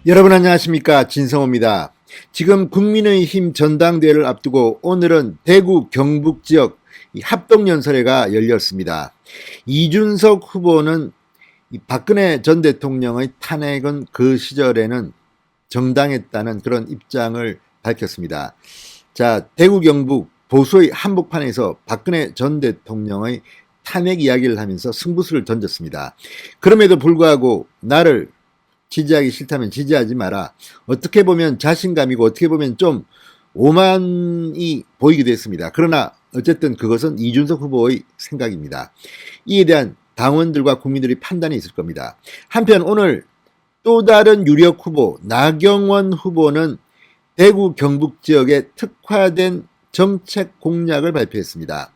여러분 안녕하십니까, 진성호입니다. 지금 국민의힘 전당대회를 앞두고 오늘은 대구 경북 지역 합동연설회가 열렸습니다. 이준석 후보는 박근혜 전 대통령의 탄핵은 그 시절에는 정당했다는 그런 입장을 밝혔습니다. 자, 대구 경북 보수의 한복판에서 박근혜 전 대통령의 탄핵 이야기를 하면서 승부수를 던졌습니다. 그럼에도 불구하고 나를 지지하기 싫다면 지지하지 마라. 어떻게 보면 자신감이고 어떻게 보면 좀 오만이 보이기도 했습니다. 그러나 어쨌든 그것은 이준석 후보의 생각입니다. 이에 대한 당원들과 국민들의 판단이 있을 겁니다. 한편 오늘 또 다른 유력 후보 나경원 후보는 대구 경북 지역에 특화된 정책 공약을 발표했습니다.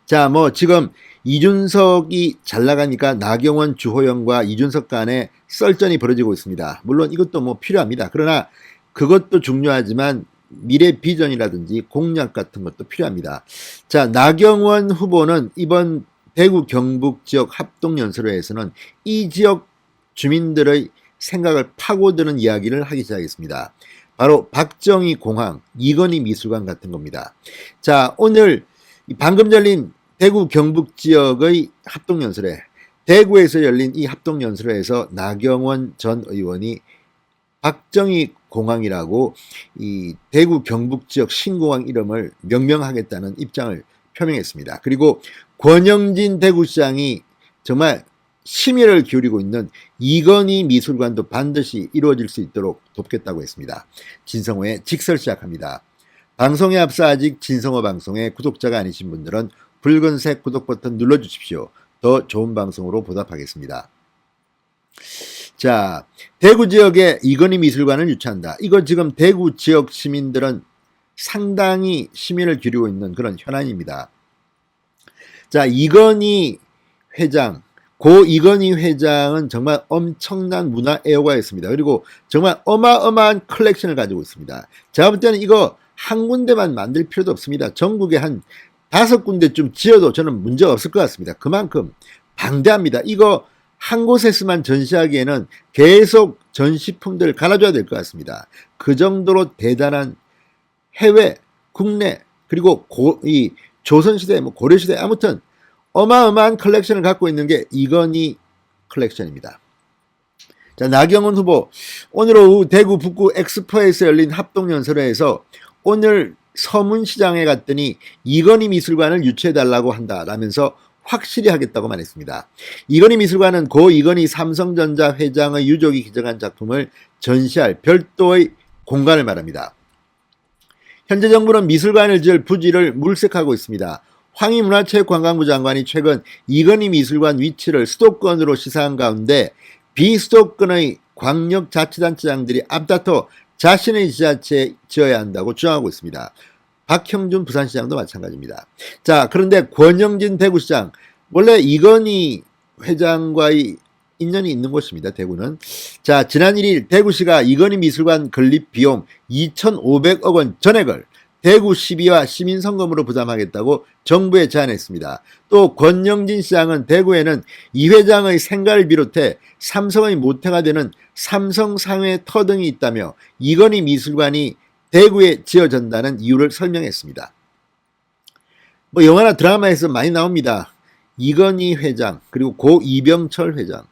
자, 지금 이준석이 잘 나가니까 나경원, 주호영과 이준석 간에 썰전이 벌어지고 있습니다. 물론 이것도 필요합니다. 그러나 그것도 중요하지만 미래 비전이라든지 공약 같은 것도 필요합니다. 자, 나경원 후보는 이번 대구 경북 지역 합동연설회에서는 이 지역 주민들의 생각을 파고드는 이야기를 하기 시작했습니다. 바로 박정희 공항, 이건희 미술관 같은 겁니다. 자, 오늘 방금 열린 대구 경북 지역의 합동연설회, 대구에서 열린 이 합동연설회에서 나경원 전 의원이 박정희 공항이라고 이 대구 경북 지역 신공항 이름을 명명하겠다는 입장을 표명했습니다. 그리고 권영진 대구시장이 정말 심혈을 기울이고 있는 이건희 미술관도 반드시 이루어질 수 있도록 돕겠다고 했습니다. 진성호의 직설 시작합니다. 방송에 앞서 아직 진성호 방송의 구독자가 아니신 분들은 붉은색 구독 버튼 눌러주십시오. 더 좋은 방송으로 보답하겠습니다. 자, 대구 지역에 이건희 미술관을 유치한다. 이거 지금 대구 지역 시민들은 상당히 심혈을 기울이고 있는 그런 현안입니다. 자, 이건희 회장, 고 이건희 회장은 정말 엄청난 문화 애호가였습니다. 그리고 정말 어마어마한 컬렉션을 가지고 있습니다. 제가 볼 때는 이거 한 군데만 만들 필요도 없습니다. 전국에 한 5군데쯤 지어도 저는 문제가 없을 것 같습니다. 그만큼 방대합니다. 이거 한 곳에서만 전시하기에는 계속 전시품들을 갈아줘야 될 것 같습니다. 그 정도로 대단한 해외, 국내, 그리고 이 조선시대, 고려시대, 아무튼 어마어마한 컬렉션을 갖고 있는 게 이건희 컬렉션입니다. 자, 나경원 후보, 오늘 오후 대구 북구 엑스포에서 열린 합동연설회에서 오늘 서문시장에 갔더니 이건희 미술관을 유치해달라고 한다라면서 확실히 하겠다고 말했습니다. 이건희 미술관은 고 이건희 삼성전자 회장의 유족이 기증한 작품을 전시할 별도의 공간을 말합니다. 현재 정부는 미술관을 지을 부지를 물색하고 있습니다. 황희문화체육관광부 장관이 최근 이건희 미술관 위치를 수도권으로 시사한 가운데 비수도권의 광역자치단체장들이 앞다퉈 자신의 지자체에 지어야 한다고 주장하고 있습니다. 박형준 부산시장도 마찬가지입니다. 자, 그런데 권영진 대구시장, 원래 이건희 회장과의 인연이 있는 곳입니다. 대구는. 자, 지난 1일 대구시가 이건희 미술관 건립 비용 2,500억 원 전액을 대구 시비와 시민성금으로 부담하겠다고 정부에 제안했습니다. 또 권영진 시장은 대구에는 이 회장의 생가를 비롯해 삼성의 모태가 되는 삼성상회 터 등이 있다며 이건희 미술관이 대구에 지어진다는 이유를 설명했습니다. 영화나 드라마에서 많이 나옵니다. 이건희 회장, 그리고 고 이병철 회장.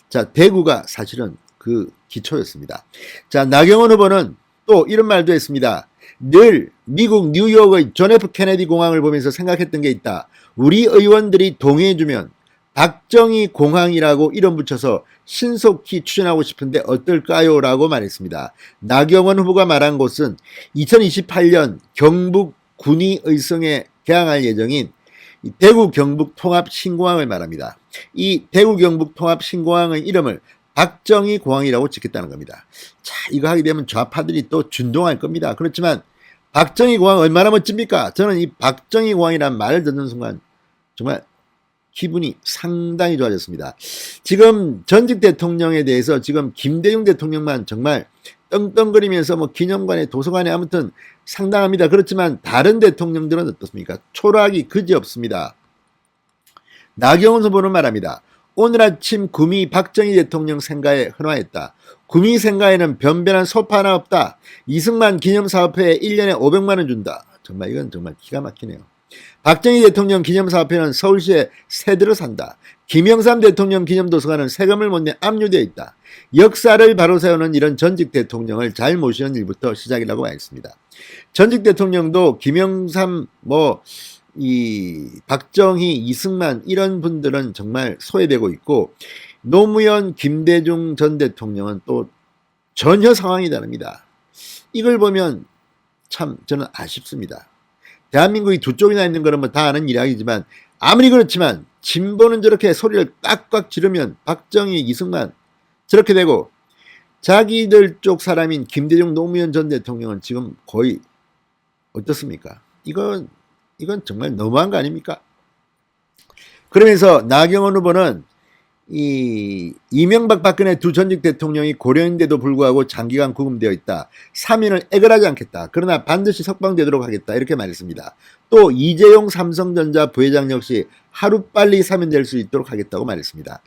자, 대구가 사실은 그 기초였습니다. 자, 나경원 후보는 또 이런 말도 했습니다. 늘 미국 뉴욕의 존 F 케네디 공항을 보면서 생각했던 게 있다. 우리 의원들이 동의해주면 박정희 공항이라고 이름 붙여서 신속히 추진하고 싶은데 어떨까요? 라고 말했습니다. 나경원 후보가 말한 곳은 2028년 경북 군위의성에 개항할 예정인 대구 경북 통합 신공항을 말합니다. 이 대구 경북 통합 신공항의 이름을 박정희 공항이라고 짓겠다는 겁니다. 자, 이거 하게 되면 좌파들이 또 준동할 겁니다. 그렇지만 박정희 공항 얼마나 멋집니까? 저는 이 박정희 공항이라는 말을 듣는 순간 정말 기분이 상당히 좋아졌습니다. 지금 전직 대통령에 대해서 지금 김대중 대통령만 정말 떵떵거리면서 기념관에 도서관에 아무튼 상당합니다. 그렇지만 다른 대통령들은 어떻습니까? 초라하기 그지없습니다. 나경원 후보는 말합니다. 오늘 아침 구미 박정희 대통령 생가에 헌화했다. 구미생가에는 변변한 소파 하나 없다. 이승만 기념사업회에 1년에 500만 원 준다. 정말 이건 정말 기가 막히네요. 박정희 대통령 기념사업회는 서울시에 세대로 산다. 김영삼 대통령 기념도서관은 세금을 못 내 압류되어 있다. 역사를 바로 세우는 이런 전직 대통령을 잘 모시는 일부터 시작이라고 하겠습니다. 전직 대통령도 김영삼 박정희, 이승만 이런 분들은 정말 소외되고 있고, 노무현, 김대중 전 대통령은 또 전혀 상황이 다릅니다. 이걸 보면 참 저는 아쉽습니다. 대한민국이 두 쪽이나 있는 거는 뭐 다 아는 이야기지만, 아무리 그렇지만 진보는 저렇게 소리를 꽉꽉 지르면 박정희, 이승만 저렇게 되고, 자기들 쪽 사람인 김대중, 노무현 전 대통령은 지금 거의 어떻습니까? 이건 정말 너무한 거 아닙니까? 그러면서 나경원 후보는 이명박 박근혜 두 전직 대통령이 고령인데도 불구하고 장기간 구금되어 있다. 사면을 애걸하지 않겠다. 그러나 반드시 석방되도록 하겠다. 이렇게 말했습니다. 또 이재용 삼성전자 부회장 역시 하루빨리 사면될 수 있도록 하겠다고 말했습니다.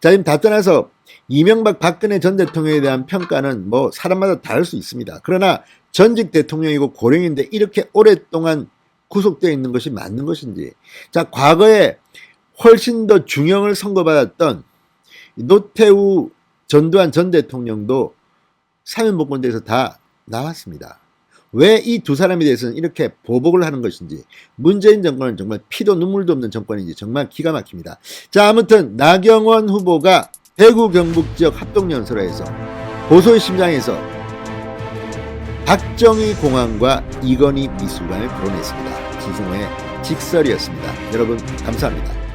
자, 지금 다 떠나서 이명박 박근혜 전 대통령에 대한 평가는 뭐 사람마다 다를 수 있습니다. 그러나 전직 대통령이고 고령인데 이렇게 오랫동안 구속되어 있는 것이 맞는 것인지, 자, 과거에 훨씬 더 중형을 선고받았던 노태우, 전두환 전 대통령도 사면복권돼서 다 나왔습니다. 왜 이 두 사람에 대해서는 이렇게 보복을 하는 것인지, 문재인 정권은 정말 피도 눈물도 없는 정권인지 정말 기가 막힙니다. 자, 아무튼 나경원 후보가 대구 경북 지역 합동연설에서 보소의 심장에서 박정희 공항과 이건희 미술관을 거론했습니다. 지승호의 직설이었습니다. 여러분 감사합니다.